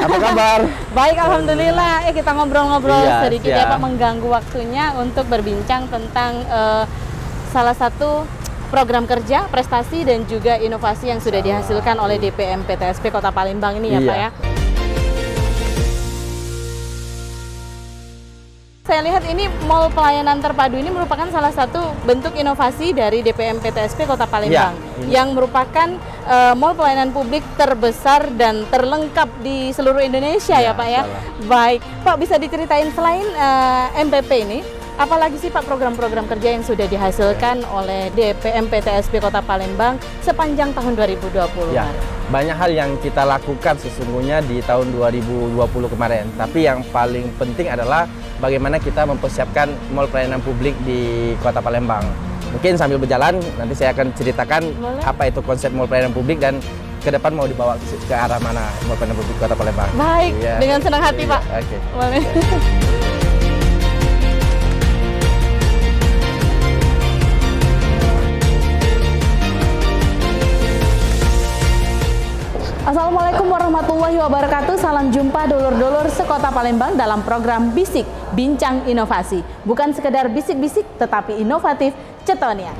Apa kabar? Baik, alhamdulillah. Kita ngobrol-ngobrol sedikit ya Pak, mengganggu waktunya untuk berbincang tentang salah satu program kerja, prestasi dan juga inovasi yang sudah dihasilkan oleh DPM PTSP Kota Palembang ini ya Pak ya. Saya lihat ini Mall Pelayanan Terpadu ini merupakan salah satu bentuk inovasi dari DPM PTSP Kota Palembang yang merupakan mall pelayanan publik terbesar dan terlengkap di seluruh Indonesia ya Pak ya. Baik, Pak bisa diceritain selain MPP ini, apalagi sih Pak program-program kerja yang sudah dihasilkan oleh DPM PTSP Kota Palembang sepanjang tahun 2020? Ya, banyak hal yang kita lakukan sesungguhnya di tahun 2020 kemarin. Tapi yang paling penting adalah bagaimana kita mempersiapkan mall pelayanan publik di Kota Palembang. Mungkin sambil berjalan nanti saya akan ceritakan apa itu konsep mall pelayanan publik dan ke depan mau dibawa ke arah mana mall pelayanan publik Kota Palembang. Baik, dengan senang hati Pak. Oke. Boleh. Assalamualaikum warahmatullahi wabarakatuh. Salam jumpa dulur-dulur sekota Palembang dalam program Bisik Bincang Inovasi. Bukan sekedar bisik-bisik, tetapi inovatif Cetonia.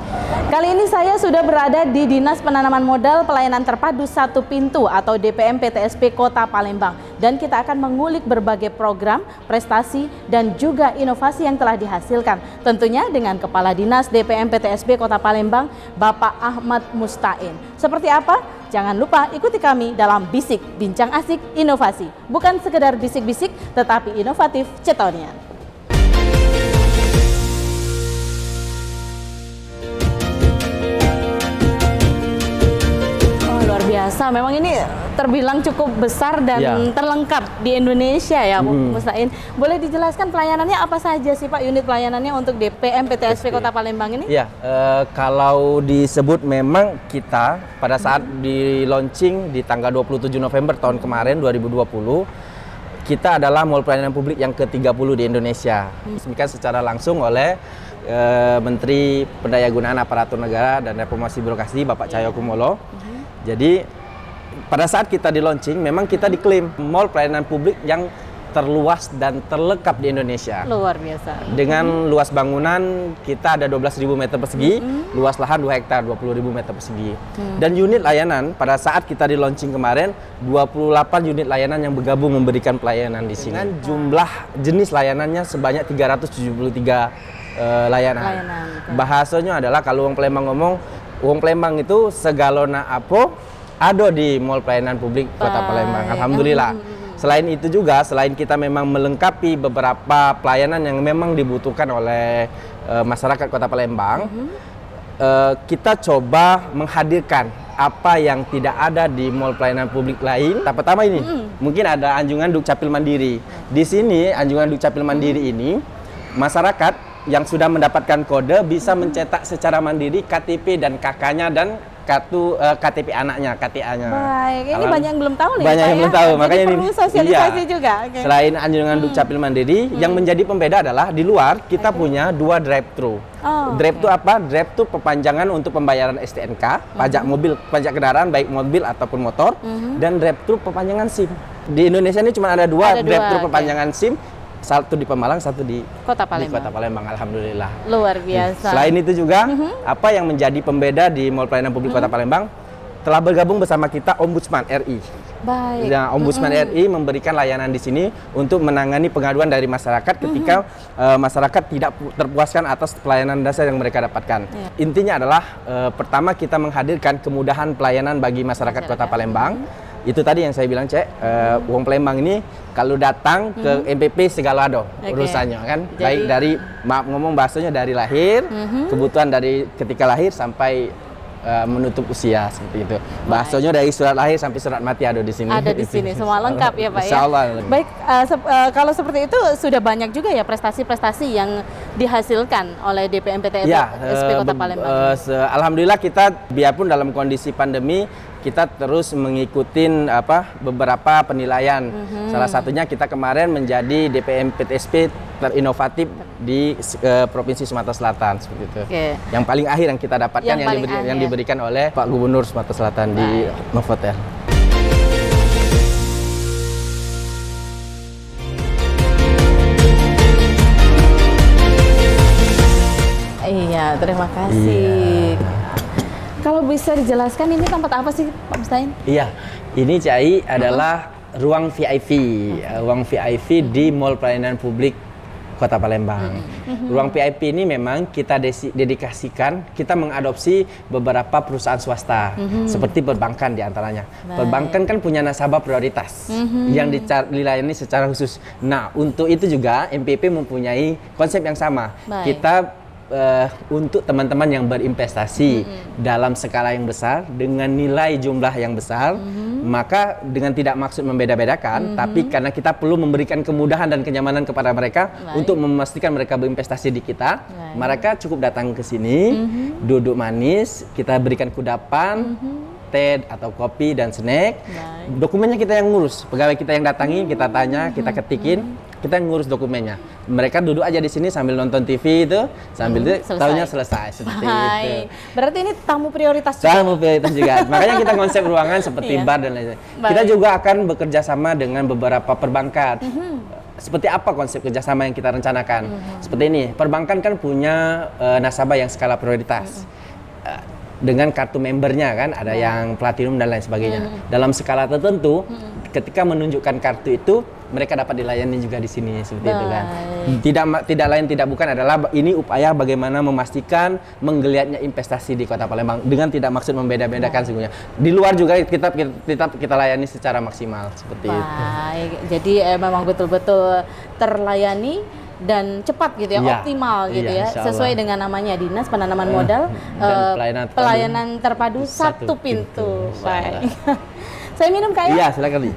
Kali ini saya sudah berada di Dinas Penanaman Modal Pelayanan Terpadu Satu Pintu atau DPM PTSP Kota Palembang. Dan kita akan mengulik berbagai program, prestasi, dan juga inovasi yang telah dihasilkan. Tentunya dengan Kepala Dinas DPM PTSP Kota Palembang, Bapak Ahmad Mustain. Seperti apa? Jangan lupa ikuti kami dalam Bisik Bincang Asik Inovasi. Bukan sekedar bisik-bisik, tetapi inovatif Cetonian. Luar biasa, memang ini terbilang cukup besar dan terlengkap di Indonesia ya Bu Mustain. Boleh dijelaskan pelayanannya apa saja sih Pak, unit pelayanannya untuk DPM PTSP Kota Palembang ini? Ya, kalau disebut memang kita pada saat di launching di tanggal 27 November tahun kemarin 2020, kita adalah mall pelayanan publik yang ke-30 di Indonesia. Diresmikan secara langsung oleh Menteri Pendayagunaan Aparatur Negara dan Reformasi Birokrasi Bapak Cahyokumolo. Jadi pada saat kita di launching memang kita diklaim mall pelayanan publik yang terluas dan terlengkap di Indonesia. Luar biasa. Dengan luas bangunan kita ada 12.000 meter persegi, luas lahan 2 hektar 20.000 meter persegi. Dan unit layanan pada saat kita di launching kemarin 28 unit layanan yang bergabung memberikan pelayanan di sini. Dengan jumlah jenis layanannya sebanyak 373 layanan. Bahasanya adalah kalau Wong Palembang ngomong, Wong Palembang itu segalona apa ada di mall pelayanan publik Kota Palembang. Alhamdulillah. Selain itu juga, selain kita memang melengkapi beberapa pelayanan yang memang dibutuhkan oleh masyarakat Kota Palembang, kita coba menghadirkan apa yang tidak ada di mall pelayanan publik lain. Pertama ini, mungkin ada anjungan Dukcapil Mandiri. Di sini, anjungan Dukcapil Mandiri ini, masyarakat yang sudah mendapatkan kode bisa mencetak secara mandiri KTP dan KK-nya dan kartu KTP anaknya, KTA-nya. Baik, ini banyak yang belum tahu nih. Banyak yang belum tahu, makanya ini perlu sosialisasi juga. Selain anjungan Dukcapil Mandiri, yang menjadi pembeda adalah di luar kita punya 2 drive-thru. Drive-thru apa? Drive-thru perpanjangan untuk pembayaran STNK, pajak mobil, pajak kendaraan baik mobil ataupun motor, dan drive-thru perpanjangan SIM. Di Indonesia ini cuma ada 2 drive-thru perpanjangan SIM. Satu di Pemalang, satu di Kota Palembang. Alhamdulillah. Luar biasa. Selain itu juga, apa yang menjadi pembeda di mall pelayanan publik Kota Palembang, telah bergabung bersama kita Ombudsman RI. Baik. Nah, Ombudsman RI memberikan layanan di sini untuk menangani pengaduan dari masyarakat ketika masyarakat tidak terpuaskan atas pelayanan dasar yang mereka dapatkan. Intinya adalah pertama kita menghadirkan kemudahan pelayanan bagi masyarakat Kota Palembang. Itu tadi yang saya bilang, Wong Palembang ini kalau datang ke MPP segala ada urusannya kan. Jadi, baik dari, maaf ngomong bahasanya dari lahir, kebutuhan dari ketika lahir sampai menutup usia seperti itu. Bahasanya dari surat lahir sampai surat mati ada di sini. Ada di sini, semua lengkap ya Pak ya. Insyaallah. Baik, kalau seperti itu sudah banyak juga ya prestasi-prestasi yang dihasilkan oleh DPM PTSP Kota Palembang. Alhamdulillah kita biarpun dalam kondisi pandemi kita terus mengikuti beberapa penilaian. Salah satunya kita kemarin menjadi DPM PTSP terinovatif di Provinsi Sumatera Selatan seperti itu. Yang paling akhir yang kita dapatkan yang diberikan oleh Pak Gubernur Sumatera Selatan di Novotel. Asik. Kalau bisa dijelaskan ini tempat apa sih Pak Mustain? Iya, ini Cai adalah ruang VIP, ruang VIP di Mall Pelayanan Publik Kota Palembang. Ruang VIP ini memang kita dedikasikan, kita mengadopsi beberapa perusahaan swasta, seperti perbankan diantaranya. Perbankan kan punya nasabah prioritas yang dilayani secara khusus. Nah, untuk itu juga MPP mempunyai konsep yang sama. Kita untuk teman-teman yang berinvestasi dalam skala yang besar dengan nilai jumlah yang besar, maka dengan tidak maksud membeda-bedakan, tapi karena kita perlu memberikan kemudahan dan kenyamanan kepada mereka untuk memastikan mereka berinvestasi di kita, mereka cukup datang ke sini, duduk manis, kita berikan kudapan, teh atau kopi dan snack. Dokumennya kita yang ngurus, pegawai kita yang datangi, kita tanya, kita ketikin, kita yang ngurus dokumennya. Mereka duduk aja di sini sambil nonton TV itu, sambil itu tahunya selesai seperti itu. Berarti ini tamu prioritas juga. Tamu prioritas juga. Makanya kita konsep ruangan seperti bar dan lain-lain. Kita juga akan bekerja sama dengan beberapa perbankan. Seperti apa konsep kerjasama yang kita rencanakan? Seperti ini, perbankan kan punya nasabah yang skala prioritas. Dengan kartu membernya kan, ada yang platinum dan lain sebagainya. Dalam skala tertentu, ketika menunjukkan kartu itu, mereka dapat dilayani juga di sini seperti itu kan. Tidak lain tidak bukan adalah ini upaya bagaimana memastikan menggeliatnya investasi di Kota Palembang dengan tidak maksud membeda-bedakan sesungguhnya. Di luar juga kita layani secara maksimal seperti itu. Jadi memang betul-betul terlayani dan cepat gitu ya, optimal gitu ya, sesuai dengan namanya Dinas Penanaman Modal Pelayanan Terpadu Satu Pintu. Baik. Saya minum Kak ya? Iya, silakan.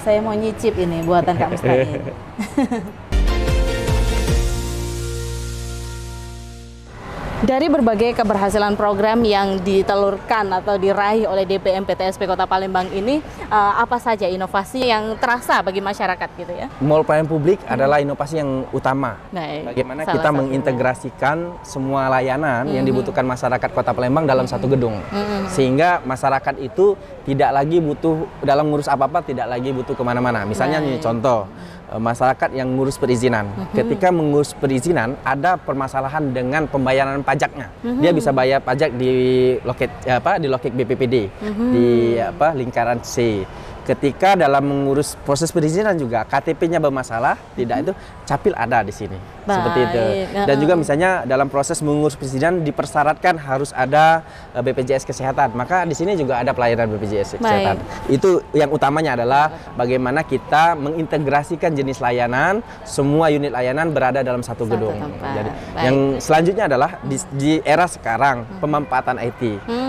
Saya mau nyicip ini buatan Kak Mustain. Dari berbagai keberhasilan program yang ditelurkan atau diraih oleh DPM PTSP Kota Palembang ini, apa saja inovasi yang terasa bagi masyarakat gitu ya? Mall pelayanan publik adalah inovasi yang utama. Bagaimana kita satunya mengintegrasikan semua layanan yang dibutuhkan masyarakat Kota Palembang dalam satu gedung. Sehingga masyarakat itu tidak lagi butuh, dalam ngurus apa-apa tidak lagi butuh kemana-mana. Misalnya nih contoh, masyarakat yang ngurus perizinan. Ketika mengurus perizinan, ada permasalahan dengan pembayaran pajaknya. Dia bisa bayar pajak di loket di loket BPPD di lingkaran C. Ketika dalam mengurus proses perizinan juga KTP-nya bermasalah, tidak itu capil ada di sini. Seperti itu. Dan juga misalnya dalam proses mengurus perizinan dipersyaratkan harus ada BPJS Kesehatan. Maka di sini juga ada pelayanan BPJS Kesehatan. Itu yang utamanya adalah bagaimana kita mengintegrasikan jenis layanan, semua unit layanan berada dalam satu gedung. Jadi yang selanjutnya adalah di era sekarang pemanfaatan IT.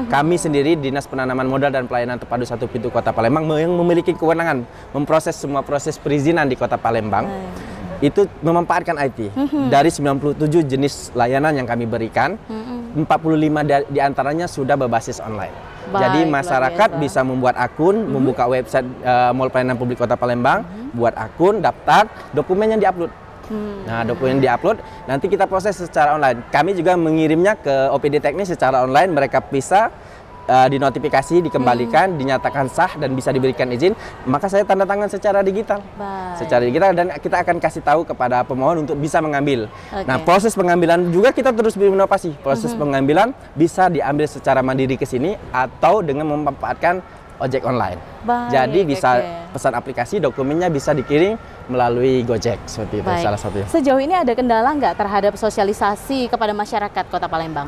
Kami sendiri Dinas Penanaman Modal dan Pelayanan Terpadu Satu Pintu Kota Palembang yang memiliki kewenangan memproses semua proses perizinan di Kota Palembang. Itu memanfaatkan IT. Dari 97 jenis layanan yang kami berikan, 45 diantaranya sudah berbasis online. Jadi masyarakat bisa membuat akun, membuka website Mall Pelayanan Publik Kota Palembang, buat akun, daftar, dokumennya diupload. Nah, dokumen diupload, nanti kita proses secara online. Kami juga mengirimnya ke OPD teknis secara online, mereka bisa dinotifikasi, dikembalikan, dinyatakan sah dan bisa diberikan izin, maka saya tanda tangan secara digital. Secara digital dan kita akan kasih tahu kepada pemohon untuk bisa mengambil. Nah, proses pengambilan juga kita terus berinovasi. Proses pengambilan bisa diambil secara mandiri ke sini atau dengan memanfaatkan ojek online. Jadi bisa pesan aplikasi, dokumennya bisa dikirim melalui Gojek seperti itu salah satunya. Sejauh ini ada kendala nggak terhadap sosialisasi kepada masyarakat Kota Palembang?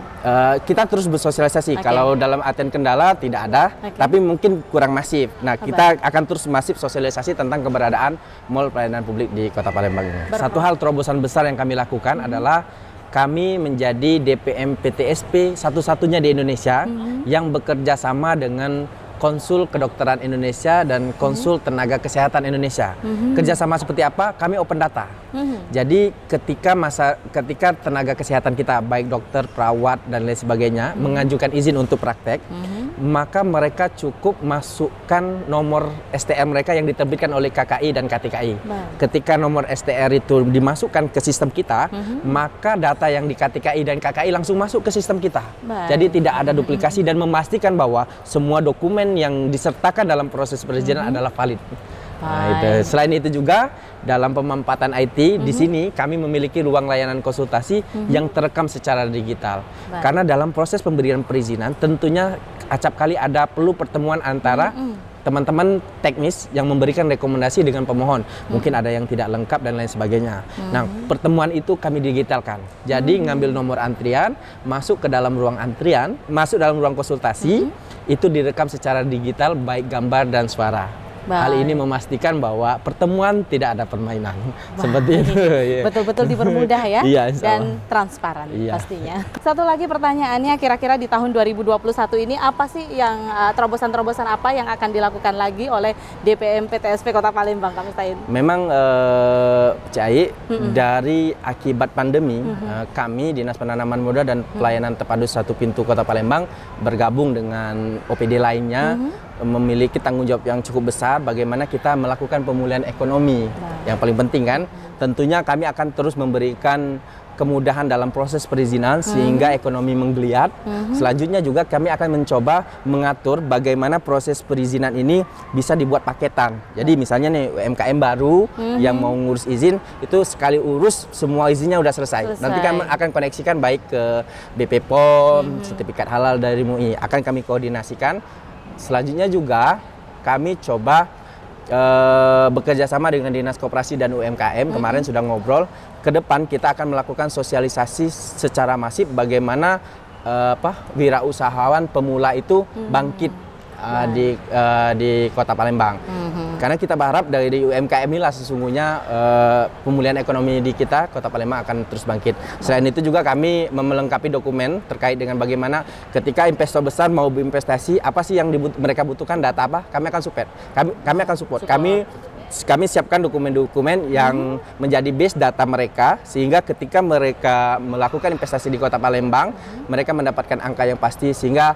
Kita terus bersosialisasi. Kalau dalam artian kendala tidak ada, tapi mungkin kurang masif. Nah, kita akan terus masif sosialisasi tentang keberadaan Mall Pelayanan Publik di Kota Palembang ini. Satu hal terobosan besar yang kami lakukan adalah kami menjadi DPM PTSP satu-satunya di Indonesia yang bekerja sama dengan Konsul Kedokteran Indonesia dan Konsul Tenaga Kesehatan Indonesia. Kerjasama seperti apa? Kami open data. Jadi ketika tenaga kesehatan kita, baik dokter, perawat, dan lain sebagainya, mengajukan izin untuk praktek, maka mereka cukup masukkan nomor STR mereka yang diterbitkan oleh KKI dan KTKI. Ketika nomor STR itu dimasukkan ke sistem kita, maka data yang di KTKI dan KKI langsung masuk ke sistem kita. Jadi tidak ada duplikasi dan memastikan bahwa semua dokumen yang disertakan dalam proses perizinan adalah valid. Nah, itu. Selain itu juga dalam pemampatan IT di sini kami memiliki ruang layanan konsultasi yang terekam secara digital. Karena dalam proses pemberian perizinan tentunya acap kali ada perlu pertemuan antara teman-teman teknis yang memberikan rekomendasi dengan pemohon. Mungkin ada yang tidak lengkap dan lain sebagainya. Nah, pertemuan itu kami digitalkan. Jadi ngambil nomor antrian, masuk ke dalam ruang antrian, masuk dalam ruang konsultasi, itu direkam secara digital baik gambar dan suara. Hal ini memastikan bahwa pertemuan tidak ada permainan. Seperti itu. Betul-betul dipermudah ya. Iya, dan transparan pastinya. Iya. Satu lagi pertanyaannya, kira-kira di tahun 2021 ini apa sih yang terobosan-terobosan apa yang akan dilakukan lagi oleh DPM PTSP Kota Palembang, Kak Mustain? Memang Cai, dari akibat pandemi, kami Dinas Penanaman Modal dan Pelayanan Terpadu Satu Pintu Kota Palembang bergabung dengan OPD lainnya, memiliki tanggung jawab yang cukup besar bagaimana kita melakukan pemulihan ekonomi. Yang paling penting kan, tentunya kami akan terus memberikan kemudahan dalam proses perizinan sehingga ekonomi menggeliat. Selanjutnya juga kami akan mencoba mengatur bagaimana proses perizinan ini bisa dibuat paketan. Jadi misalnya nih UMKM baru yang mau ngurus izin, itu sekali urus semua izinnya udah selesai. Nanti kami akan koneksikan baik ke BP POM, sertifikat halal dari MUI, akan kami koordinasikan. Selanjutnya juga kami coba bekerja sama dengan Dinas Koperasi dan UMKM, kemarin sudah ngobrol. Ke depan kita akan melakukan sosialisasi secara masif bagaimana wirausahawan pemula itu bangkit di Kota Palembang. Karena kita berharap dari UMKM inilah sesungguhnya pemulihan ekonomi di kita, Kota Palembang akan terus bangkit. Selain itu juga kami melengkapi dokumen terkait dengan bagaimana ketika investor besar mau berinvestasi, apa sih yang mereka butuhkan, data apa, kami akan support. Kami akan support. Kami siapkan dokumen-dokumen yang menjadi base data mereka, sehingga ketika mereka melakukan investasi di Kota Palembang, mereka mendapatkan angka yang pasti, sehingga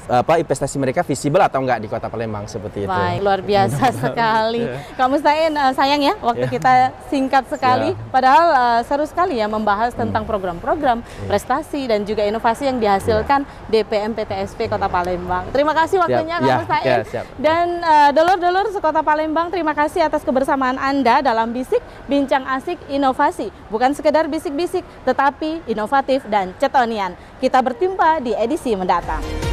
investasi mereka visible atau enggak di Kota Palembang, seperti itu. Baik, luar biasa sekali. Kak Mustain, sayang ya waktu kita singkat sekali. Padahal seru sekali ya membahas tentang program-program, prestasi dan juga inovasi yang dihasilkan DPM PTSP Kota Palembang. Terima kasih waktunya Kak Mustain. Dan dulur-dulur sekota Palembang, terima kasih atas kebersamaan Anda dalam Bisik Bincang Asik Inovasi. Bukan sekedar bisik-bisik, tetapi inovatif dan cetonian. Kita berjumpa di edisi mendatang.